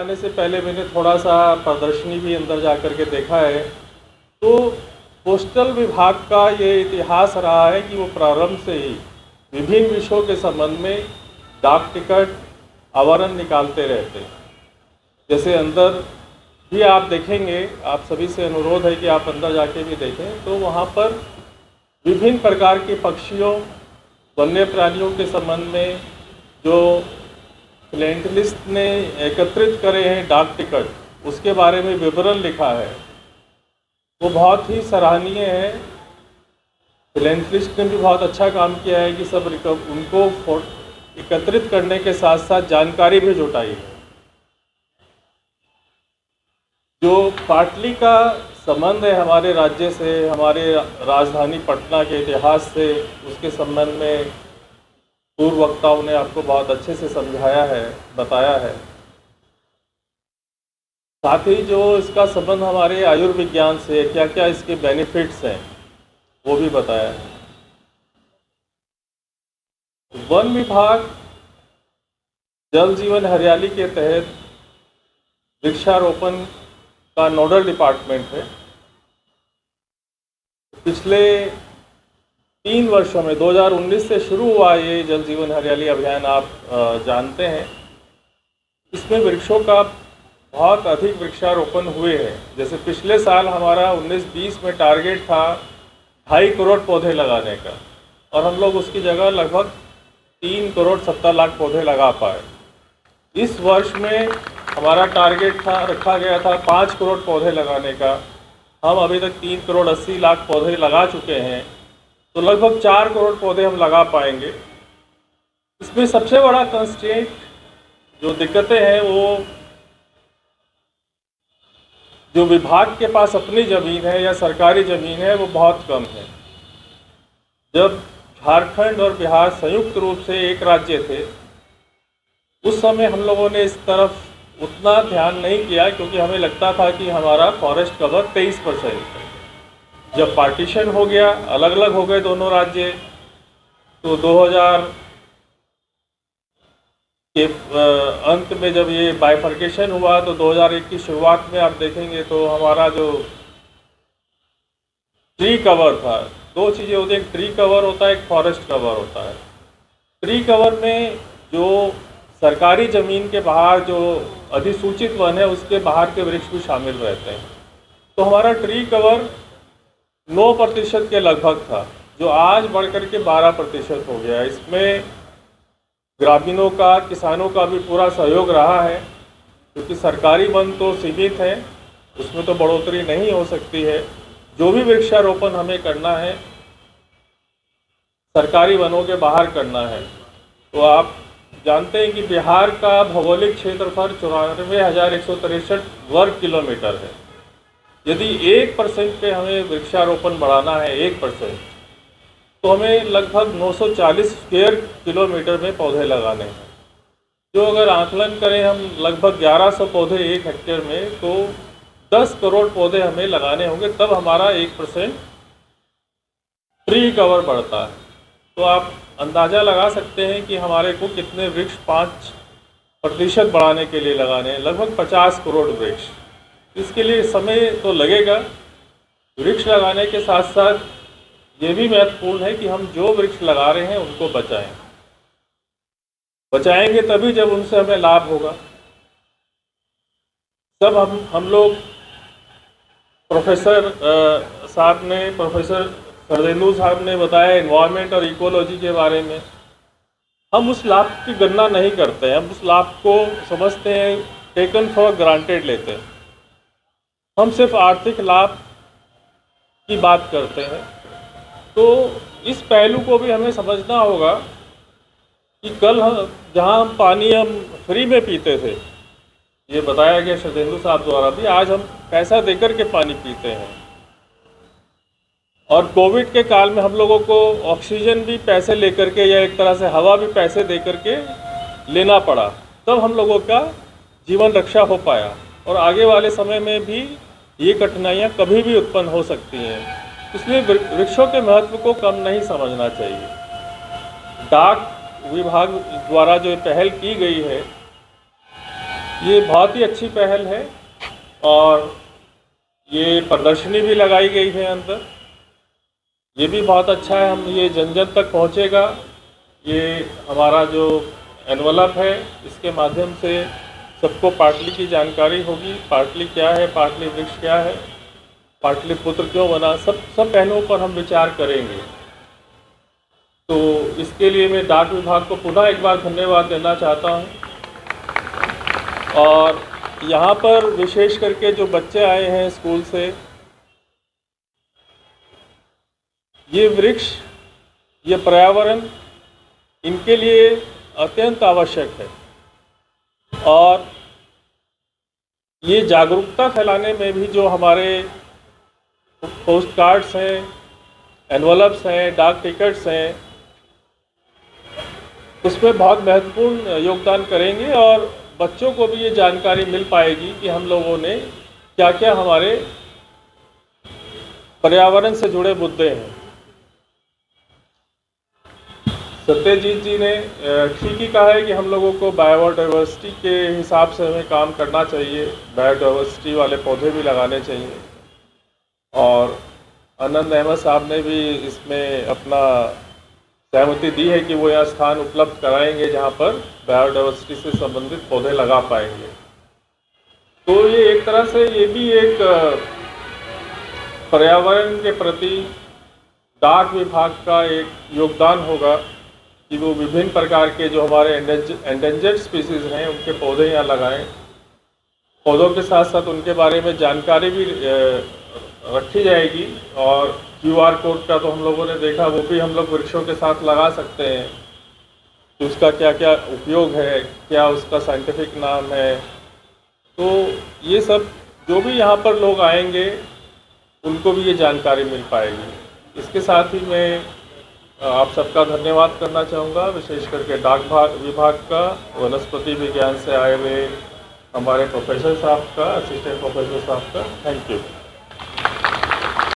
आने से पहले मैंने थोड़ा सा प्रदर्शनी भी अंदर जा कर के देखा है। तो पोस्टल विभाग का ये इतिहास रहा है कि वो प्रारंभ से ही विभिन्न विषयों के संबंध में डाक टिकट आवरण निकालते रहते हैं। जैसे अंदर भी आप देखेंगे, आप सभी से अनुरोध है कि आप अंदर जाके भी देखें, तो वहाँ पर विभिन्न प्रकार के पक्षियों, वन्य प्राणियों के संबंध में जो फिलैंथलिस्ट ने एकत्रित करे हैं डाक टिकट, उसके बारे में विवरण लिखा है। वो बहुत ही सराहनीय है। फिलैंथलिस्ट ने भी बहुत अच्छा काम किया है कि सब उनको एकत्रित करने के साथ साथ जानकारी भी जुटाई है। जो पाटली का संबंध है हमारे राज्य से, हमारे राजधानी पटना के इतिहास से, उसके संबंध में पूर्व वक्ताओं ने आपको बहुत अच्छे से समझाया है, बताया है। साथ ही जो इसका संबंध हमारे आयुर्विज्ञान से, क्या क्या इसके बेनिफिट्स हैं, वो भी बताया है। वन विभाग जल जीवन हरियाली के तहत वृक्षारोपण का नोडल डिपार्टमेंट है। पिछले 3 वर्षों में 2019 से शुरू हुआ ये जल जीवन हरियाली अभियान, आप जानते हैं। इसमें वृक्षों का बहुत अधिक वृक्षारोपण हुए हैं। जैसे पिछले साल हमारा 19-20 में टारगेट था 2.5 करोड़ पौधे लगाने का, और हम लोग उसकी जगह लगभग 3 करोड़ 70 लाख पौधे लगा पाए। इस वर्ष में हमारा टारगेट रखा गया था 5 करोड़ पौधे लगाने का। हम अभी तक 3 करोड़ 80 लाख पौधे लगा चुके हैं, तो लगभग 4 करोड़ पौधे हम लगा पाएंगे। इसमें सबसे बड़ा कंस्ट्रेंट जो दिक्कतें हैं, वो जो विभाग के पास अपनी ज़मीन है या सरकारी ज़मीन है, वो बहुत कम है। जब झारखंड और बिहार संयुक्त रूप से एक राज्य थे, उस समय हम लोगों ने इस तरफ उतना ध्यान नहीं किया, क्योंकि हमें लगता था कि हमारा फॉरेस्ट कवर 23% है। जब पार्टीशन हो गया, अलग अलग हो गए दोनों राज्य, तो 2000 के अंत में जब ये बाइफर्केशन हुआ, तो 2001 की शुरुआत में आप देखेंगे तो हमारा जो ट्री कवर था, 2 चीज़ें होती हैं, एक ट्री कवर होता है, एक फॉरेस्ट कवर होता है। ट्री कवर में जो सरकारी ज़मीन के बाहर जो अधिसूचित वन है, उसके बाहर के वृक्ष भी शामिल रहते हैं। तो हमारा ट्री कवर 9% के लगभग था, जो आज बढ़कर के 12% हो गया। इसमें ग्रामीणों का, किसानों का भी पूरा सहयोग रहा है, क्योंकि सरकारी वन तो सीमित है, उसमें तो बढ़ोतरी नहीं हो सकती है। जो भी वृक्षारोपण हमें करना है, सरकारी वनों के बाहर करना है। तो आप जानते हैं कि बिहार का भौगोलिक क्षेत्रफल 94,163 वर्ग किलोमीटर है। यदि 1% पे हमें वृक्षारोपण बढ़ाना है, 1%, तो हमें लगभग 940 स्क्वायर किलोमीटर में पौधे लगाने हैं। जो अगर आकलन करें हम लगभग 1100 पौधे 1 हेक्टेयर में, तो 10 करोड़ पौधे हमें लगाने होंगे, तब हमारा 1% ट्री कवर बढ़ता है। तो आप अंदाज़ा लगा सकते हैं कि हमारे को कितने वृक्ष 5% बढ़ाने के लिए लगाने हैं, लगभग 50 करोड़ वृक्ष। इसके लिए समय तो लगेगा। वृक्ष लगाने के साथ साथ ये भी महत्वपूर्ण है कि हम जो वृक्ष लगा रहे हैं उनको बचाएंगे तभी जब उनसे हमें लाभ होगा। सब हम लोग प्रोफेसर सरदेंदु साहब ने बताया एनवायरनमेंट और इकोलॉजी के बारे में। हम उस लाभ की गणना नहीं करते हैं, हम उस लाभ को समझते हैं, टेकन फॉर ग्रांटेड लेते हैं। हम सिर्फ आर्थिक लाभ की बात करते हैं। तो इस पहलू को भी हमें समझना होगा कि कल जहां हम पानी फ्री में पीते थे, ये बताया गया शरदेंदु साहब द्वारा भी, आज हम पैसा देकर के पानी पीते हैं। और कोविड के काल में हम लोगों को ऑक्सीजन भी पैसे लेकर के, या एक तरह से हवा भी पैसे देकर के लेना पड़ा, तब हम लोगों का जीवन रक्षा हो पाया। और आगे वाले समय में भी ये कठिनाइयाँ कभी भी उत्पन्न हो सकती हैं। इसलिए वृक्षों के महत्व को कम नहीं समझना चाहिए। डाक विभाग द्वारा जो पहल की गई है, ये बहुत ही अच्छी पहल है और ये प्रदर्शनी भी लगाई गई है अंदर। ये भी बहुत अच्छा है, हम ये जन जन तक पहुँचेगा। ये हमारा जो एनवलप है इसके माध्यम से सबको पाटली की जानकारी होगी। पाटली क्या है, पाटली वृक्ष क्या है, पाटलिपुत्र क्यों बना, सब पहलुओं पर हम विचार करेंगे। तो इसके लिए मैं डाक विभाग को पुनः एक बार धन्यवाद देना चाहता हूँ। और यहाँ पर विशेष करके जो बच्चे आए हैं स्कूल से, ये वृक्ष, ये पर्यावरण इनके लिए अत्यंत आवश्यक है और ये जागरूकता फैलाने में भी जो हमारे पोस्ट कार्ड्स हैं, एनवलप्स हैं, डाक टिकट्स हैं, उसमें बहुत महत्वपूर्ण योगदान करेंगे और बच्चों को भी ये जानकारी मिल पाएगी कि हम लोगों ने क्या क्या हमारे पर्यावरण से जुड़े मुद्दे हैं। सत्यजीत जी ने ठीक ही कहा है कि हम लोगों को बायोडाइवर्सिटी के हिसाब से हमें काम करना चाहिए, बायोडाइवर्सिटी वाले पौधे भी लगाने चाहिए। और आनंद अहमद साहब ने भी इसमें अपना सहमति दी है कि वो यहाँ स्थान उपलब्ध कराएंगे जहाँ पर बायोडाइवर्सिटी से संबंधित पौधे लगा पाएंगे। तो ये एक तरह से ये भी एक पर्यावरण के प्रति डाक विभाग का एक योगदान होगा कि वो विभिन्न प्रकार के जो हमारे एंडेंजर्ड स्पीसीज़ हैं उनके पौधे यहाँ लगाएं। पौधों के साथ साथ उनके बारे में जानकारी भी रखी जाएगी और QR कोड का तो हम लोगों ने देखा, वो भी हम लोग वृक्षों के साथ लगा सकते हैं कि उसका क्या क्या उपयोग है, क्या उसका साइंटिफिक नाम है। तो ये सब जो भी यहाँ पर लोग आएंगे उनको भी ये जानकारी मिल पाएगी। इसके साथ ही मैं आप सबका धन्यवाद करना चाहूँगा, विशेष करके डाक विभाग का, वनस्पति विज्ञान से आए हुए हमारे प्रोफेसर साहब का, असिस्टेंट प्रोफेसर साहब का। Thank you.